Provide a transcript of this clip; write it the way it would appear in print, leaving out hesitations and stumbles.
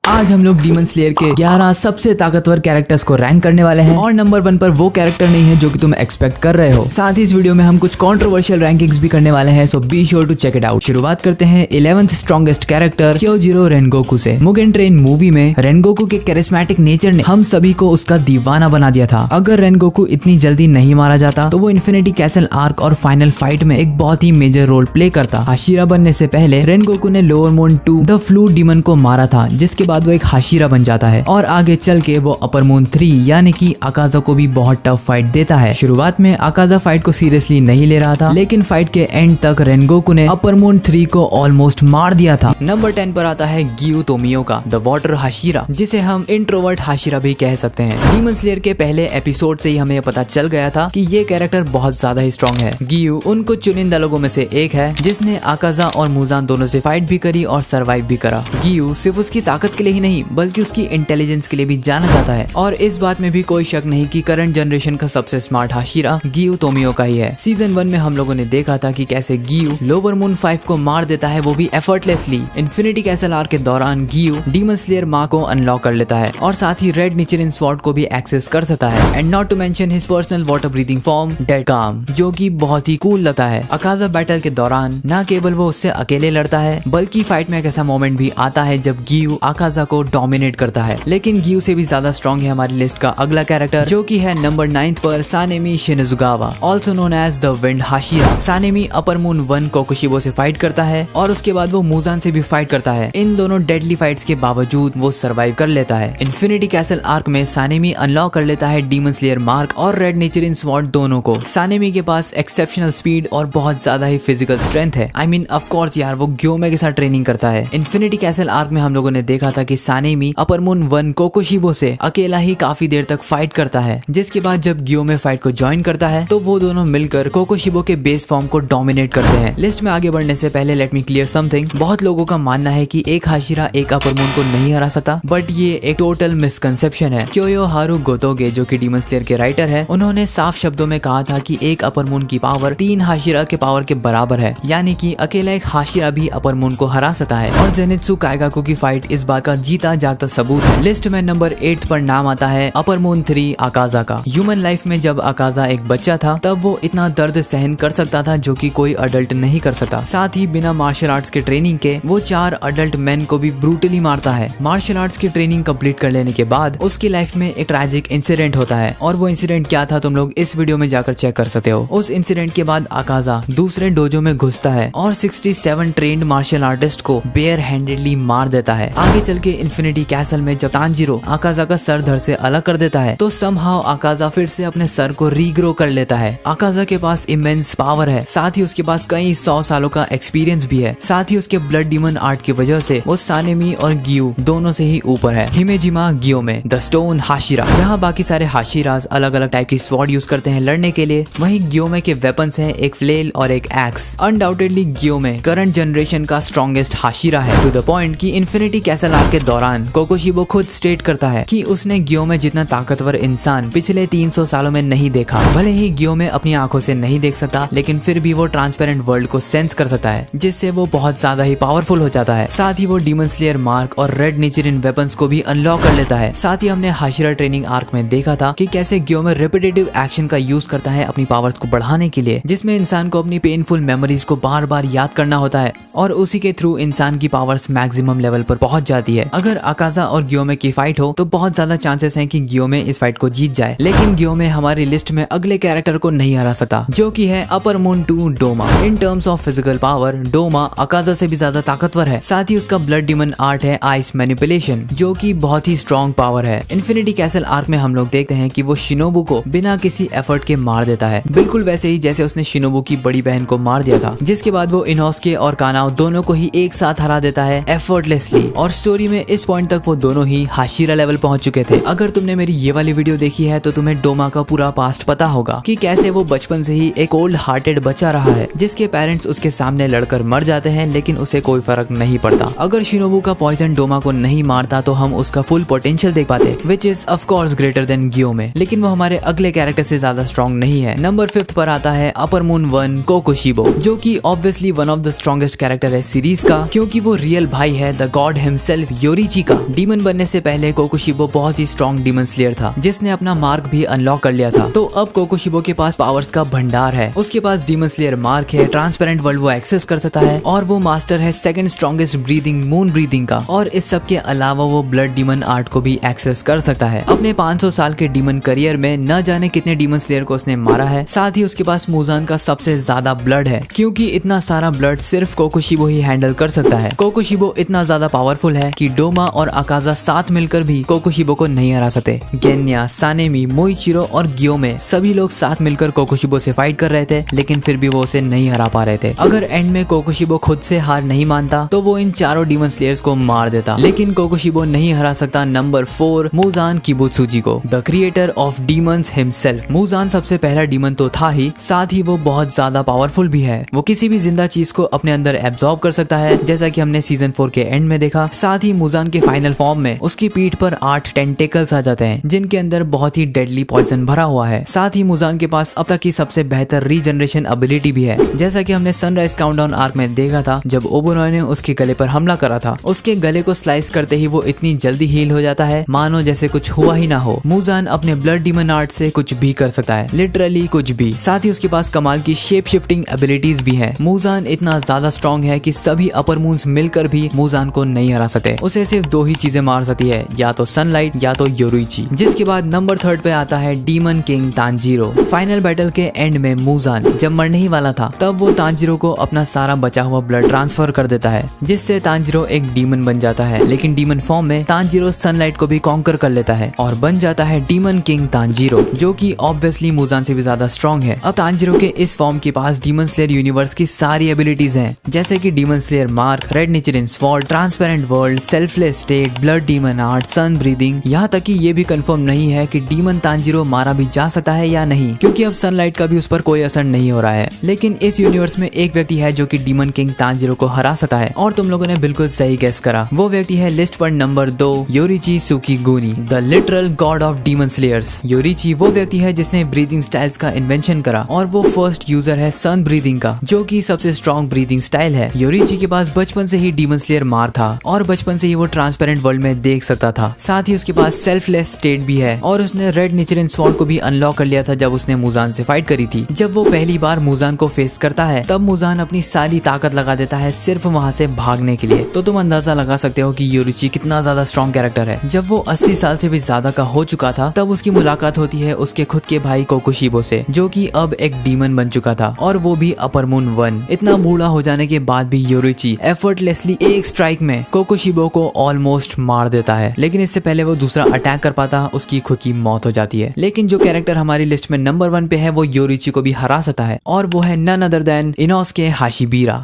आज हम लोग डीमन स्लेयर के 11 सबसे ताकतवर कैरेक्टर्स को रैंक करने वाले हैं और नंबर 1 पर वो कैरेक्टर नहीं है जो कि तुम एक्सपेक्ट कर रहे हो। साथ ही इस वीडियो में हम कुछ कंट्रोवर्शियल रैंकिंग्स भी करने वाले हैं, so be sure to check it out. शुरुआत करते हैं 11th strongest character Kyojuro Rengoku से। मुगेन ट्रेन मूवी में रेनगोकू के कैरिस्मेटिक नेचर ने हम सभी को उसका दीवाना बना दिया था। अगर रेनगोकू इतनी जल्दी नहीं मारा जाता तो वो इन्फिनिटी कैसल आर्क और फाइनल फाइट में एक बहुत ही मेजर रोल प्ले करता। हाशिरा बनने से पहले रेनगोकू ने lower moon 2 the flu demon को मारा था, जिसके बाद वो एक हाशिरा बन जाता है और आगे चल के वो अपर मून 3 यानी कि अकाजा को भी बहुत टफ फाइट देता है। शुरुआत में अकाजा फाइट को सीरियसली नहीं ले रहा था, लेकिन फाइट के एंड तक रेनगोकू ने अपर मून 3 को ऑलमोस्ट मार दिया था। नंबर 10 पर आता है गियू तोमियो का द वाटर हाशिरा, जिसे हम इंट्रोवर्ट हाशिरा भी कह सकते हैं। डीमन स्लेयर के पहले एपिसोड से ही हमें पता चल गया था कि ये कैरेक्टर बहुत ज्यादा ही स्ट्रॉन्ग है। गियू उन कुछ चुनिंदा लोगों में से एक है जिसने अकाजा और मुजान दोनों से फाइट भी करी और सरवाइव भी करा। गियू सिर्फ उसकी ताकत के लिए ही नहीं बल्कि उसकी इंटेलिजेंस के लिए भी जाना जाता है और इस बात में भी कोई शक नहीं कि करंट जनरेशन का सबसे स्मार्ट हाशिरा गियू तोमियो का ही है। सीजन 1 में हम लोगों ने देखा था कि कैसे गियू लोअर मून 5 को मार देता है, वो भी एफर्टलेसली। इन्फिनिटी कैसल आर्क के दौरान गियू डीमन स्लेयर माँ को अनलॉक कर लेता है और साथ ही रेड निचरिन स्वॉर्ड को भी एक्सेस कर सकता है। And not to mention his personal water breathing form dead calm, जो कि बहुत ही कूल लगता है। अकाजा बैटल के दौरान न केवल वो उससे अकेले लड़ता है बल्कि फाइट में एक ऐसा मोमेंट भी आता है जब गियू अकाजा को डोमिनेट करता है। लेकिन गियू से भी ज्यादा स्ट्रॉन्ग है हमारी लिस्ट का अगला कैरेक्टर, जो कि है नंबर 9 पर Sanemi Shinazugawa, also known as the wind Hashira. Sanemi upper moon 1 Kokushibo से फाइट करता है और उसके बाद वो मुजान से भी फाइट करता है। इन दोनों डेडली फाइट्स के बावजूद वो सरवाइव कर लेता है। इन्फिनिटी कैसल आर्क में सानेमी अनलॉक कर लेता है डीमन स्लेयर मार्क और रेड नेचरिन स्वॉर्ड दोनों को। सानेमी के पास एक्सेप्शनल स्पीड और बहुत ज्यादा ही फिजिकल स्ट्रेंथ है। आई मीन ऑफ कोर्स यार, वो ग्योमे के साथ ट्रेनिंग करता है। इन्फिनिटी कैसल आर्क में हम लोगों ने देखा था कि सानेमी अपर मून 1 कोकोशिबो से अकेला ही काफी देर तक फाइट करता है, जिसके बाद जब ग्योमे फाइट को ज्वाइन करता है तो वो दोनों मिलकर कोकोशिबो के बेस फॉर्म को डोमिनेट करते हैं। लिस्ट में आगे बढ़ने से पहले लेट मी क्लियर समथिंग। बहुत लोगों का मानना है कि एक हाशिरा एक अपर मून को नहीं हरा सकता, बट ये एक टोटल मिसकंसेप्शन है। क्योयोहारू गोतोगे जो कि डीमन स्लेयर के राइटर है, उन्होंने साफ शब्दों में कहा था कि एक अपर मून की पावर 3 हाशिरा के पावर के बराबर है, यानी कि अकेला एक हाशिरा भी अपर मून को हरा सकता है। और जेनित्सु काइगाकू की फाइट इस बात का जीता जागता सबूत है। लिस्ट में नंबर 8 पर नाम आता है अपर मून 3 अकाजा का। ह्यूमन लाइफ में जब अकाजा एक बच्चा था तब वो इतना दर्द सहन कर सकता था जो कि कोई अडल्ट नहीं कर सकता। साथ ही बिना मार्शल आर्ट्स के ट्रेनिंग के वो 4 अडल्ट मैन को भी ब्रूटली मारता है। मार्शल आर्ट्स की ट्रेनिंग कंप्लीट कर लेने के बाद उसकी लाइफ में एक ट्रैजिक इंसिडेंट होता है और वो इंसिडेंट क्या था तुम लोग इस वीडियो में जाकर चेक कर सकते हो। उस इंसिडेंट के बाद अकाजा दूसरे डोजो में घुसता है और 67 ट्रेन्ड मार्शल आर्टिस्ट को बेयर हैंडेडली मार देता है। आगे चल के इन्फिनिटी कैसल में जब तांजीरो अकाजा का सर धड़ से अलग कर देता है तो समहाउ अकाजा फिर से अपने सर को रीग्रो कर लेता है। अकाजा के पास इमेंस पावर है, साथ ही उसके पास कई 100 सालों का एक्सपीरियंस भी है। साथ ही उसके ब्लड डीमन आर्ट की वजह से वो सानेमी और गियू दोनों से ही ऊपर है। हिमेजिमा गियोमे द स्टोन हाशिरा, जहाँ बाकी सारे हाशिराज अलग अलग टाइप की स्वॉर्ड यूज करते हैं लड़ने के लिए, वहीं गियोमे के वेपन्स हैं एक फ्लेल और एक एक्स। अनडाउटेडली गियोमे करंट जनरेशन का स्ट्रॉन्गेस्ट हाशिरा है, टू द पॉइंट कि इन्फिनिटी कैसल आर्क के दौरान कोकोशिबो खुद स्टेट करता है कि उसने गियोमे जितना ताकतवर इंसान पिछले 300 सालों में नहीं देखा। भले ही गियोमे अपनी आंखों से नहीं देख सकता, लेकिन फिर भी वो ट्रांसपेरेंट वर्ल्ड को सेंस कर सकता है, जिससे वो बहुत ज्यादा ही पावरफुल हो जाता है। साथ ही वो डीमन स्लेयर मार्क और रेड नेचरिन वेपन्स को भी अनलॉक कर लेता है। साथ ही हमने हाशिरा ट्रेनिंग आर्क में देखा था कि कैसे गियोमे रिपीटेटिव एक्शन का यूज करता है अपनी पावर्स को बढ़ाने के लिए, जिसमें इंसान को अपनी पेनफुल मेमोरीज को बार बार याद करना होता है और उसी के थ्रू इंसान की पावर्स मैक्सिमम लेवल पर पहुंच जाती है। अगर अकाजा और गियोमे की फाइट हो तो बहुत ज्यादा चांसेस हैं कि गियोमे इस फाइट को जीत जाए, लेकिन गियोमे हमारी लिस्ट में अगले कैरेक्टर को नहीं हरा सकता, जो कि है upper moon 2 Doma. In terms of physical power Doma Akaza से भी ज्यादा ताकतवर है। साथ ही उसका ब्लड डीमन आर्ट है आइस मैनिपुलेशन, जो कि बहुत ही स्ट्रॉन्ग पावर है। इन्फिनिटी कैसल आर्क में हम लोग देखते हैं कि वो शिनोबू को बिना किसी एफर्ट के मार देता है, बिल्कुल वैसे ही जैसे उसने शिनोबू की बड़ी बहन को मार दिया था, जिसके बाद वो इनोस्के और कानाओ दोनों को ही एक साथ हरा देता है एफर्टलेसली। और स्टोरी में इस पॉइंट तक वो दोनों ही हाशिरा लेवल पहुंच चुके थे। अगर तुमने मेरी ये वाली वीडियो देखी है तो तुम्हें डोमा का पूरा पास्ट पता होगा कि कैसे वो बचपन से ही एक ओल्ड हार्टेड बच्चा रहा है, जिसके पेरेंट्स उसके सामने लड़कर मर जाते हैं, लेकिन उसे कोई फर्क नहीं पड़ता। अगर शिनोबू का पॉइजन डोमा को नहीं मारता तो हम उसका फुल पोटेंशियल देख पाते, which is of course greater than Gyomei, लेकिन वो हमारे अगले कैरेक्टर से ज्यादा स्ट्रॉन्ग नहीं है। नंबर 5 पर आता है अपर मून 1 कोकोशिबो, जो कि obviously one of the strongest character है सीरीज का, क्योंकि वो रियल भाई है द गॉड हिमसेल्फ योरीची का। डीमन बनने से पहले कोकोशिबो बहुत ही स्ट्रॉन्ग डीमन स्लेयर था जिसने अपना मार्क भी अनलॉक कर लिया था। तो अब कोकोशिबो के पास पावर्स का भंडार है। उसके पास डीमन स्लेयर मार्क है, ट्रांसपेरेंट वर्ल्ड वो एक्सेस कर सकता है और वो मास्टर है second strongest breathing moon breathing का। और इस सब के अलावा वो ब्लड डीमन आर्ट को भी एक्सेस कर सकता है। अपने 500 साल के डीमन करियर में न जाने कितने डीमन स्लेयर को उसने मारा है। साथ ही उसके पास मुजान का सबसे ज्यादा ब्लड है क्योंकि इतना सारा ब्लड सिर्फ कोकोशिबो ही हैंडल कर सकता है। कोकोशिबो इतना ज्यादा पावरफुल है कि डोमा और अकाजा साथ मिलकर भी कोकोशिबो को नहीं हरा सकते। गेन्या, सानेमी, मोइचिरो और ग्योमे सभी लोग साथ मिलकर कोकोशिबो से फाइट कर रहे थे लेकिन फिर भी वो उसे नहीं हरा पा रहे थे। अगर एंड में कोकोशिबो खुद से हार नहीं मानता तो वो इन चारों डीमन स्लेयर्स को मार देता। लेकिन कोकोशिबो नहीं हरा सकता नंबर 4 मुजान किबुत्सुजी को, the creator of demons himself. Muzan सबसे पहला डीमन तो था ही, साथ ही वो बहुत ज्यादा पावरफुल भी है। वो किसी भी जिंदा चीज को अपने अंदर एब्जॉर्ब कर सकता है जैसा कि हमने सीजन 4 के एंड में देखा। साथ ही मुजान के फाइनल फॉर्म में उसकी पीठ पर 8 टेंटेकल्स आ जाते हैं जिनके अंदर बहुत ही डेडली पॉइजन भरा हुआ है। साथ ही मुजान के पास अब तक की सबसे बेहतर रीजनरेशन एबिलिटी भी है जैसा कि हमने सनराइज काउंटडाउन आर्क में देखा था। जब ओबेरॉय ने उसके गले पर हमला करा था, उसके गले को स्लाइस करते ही वो इतनी जल्दी हील हो जाता है मानो जैसे कुछ हुआ ही ना हो। मुजान अपने ब्लड डीमन आर्ट से कुछ भी कर सकता है, लिटरली कुछ भी। साथ ही उसके पास कमाल की शेप शिफ्टिंग एबिलिटीज भी है। मुजान इतना ज्यादा स्ट्रॉन्ग है कि सभी अपर मून्स मिलकर भी मुजान को नहीं हरा सकते। उसे सिर्फ 2 ही चीजें मार सकती है, या तो सनलाइट या तो योरुइची। जिसके बाद नंबर 3 पे आता है demon king Tanjiro. Final battle के एंड में मुजान जब मरने ही वाला था तब वो तांजीरो को अपना सारा बचा हुआ ब्लड ट्रांसफर कर देता है जिससे तांजीरो एक डीमन बन जाता है। लेकिन डीमन फॉर्म में तांजीरो सनलाइट को भी कॉन्कर कर लेता है और बन जाता है डीमन किंग तांजीरो, जो कि ऑब्वियसली मुजान से भी ज्यादा स्ट्रॉन्ग है। अब तांजीरो के इस फॉर्म के पास डीमन स्लेयर यूनिवर्स की सारी एबिलिटीज हैं जैसे कि demon slayer mark, red nature sword, transparent world, selfless state, blood demon art, sun breathing. यहाँ तक कि ये भी कंफर्म नहीं है कि डीमन तांजीरो मारा भी जा सकता है या नहीं क्योंकि अब सनलाइट का भी उस पर कोई असर नहीं हो रहा है। लेकिन इस यूनिवर्स में एक व्यक्ति है जो कि डीमन किंग तांजीरो को हरा सकता है और तुम लोगों ने बिल्कुल सही गेस करा। वो व्यक्ति है लिस्ट पर number 2 Yoriichi Tsugikuni, the literal god of demon slayers. Yoriichi वो व्यक्ति है जिसने ब्रीदिंग स्टाइल्स का इन्वेंशन करा और वो फर्स्ट यूजर है सन ब्रीदिंग का, जो कि सबसे स्ट्रॉन्ग ब्रीदिंग स्टाइल है। योरिची के पास बचपन से ही डीमन स्लेयर मार था और बचपन से ही वो ट्रांसपेरेंट वर्ल्ड में देख सकता था। साथ ही उसके पास सेल्फलेस स्टेट भी है और उसने रेड नेचर स्वॉर्ड को भी अनलॉक कर लिया था जब उसने मुजान से फाइट करी थी। जब वो पहली बार मुजान को फेस करता है तब मुजान अपनी सारी ताकत लगा देता है सिर्फ वहां से भागने के लिए। तो तुम अंदाजा लगा सकते हो कि योरिची कितना ज्यादा स्ट्रॉन्ग कैरेक्टर है। जब वो 80 साल से भी ज्यादा का हो चुका था तब उसकी मुलाकात होती है उसके खुद के भाई कोकोशिबो से, जो कि अब एक डीमन बन चुका था और वो भी अपर मून 1। इतना बूढ़ा हो जाने के बाद भी योरिची एफर्टलेसली एक स्ट्राइक में कोकोशिबो को ऑलमोस्ट मार देता है। लेकिन इससे पहले वो दूसरा अटैक कर पाता उसकी खुद की मौत हो जाती है। लेकिन जो कैरेक्टर हमारी लिस्ट में नंबर 1 पे है वो योरिची को भी हरा सकता है और वो है नन अदर देन इनोसुके हाशिबिरा।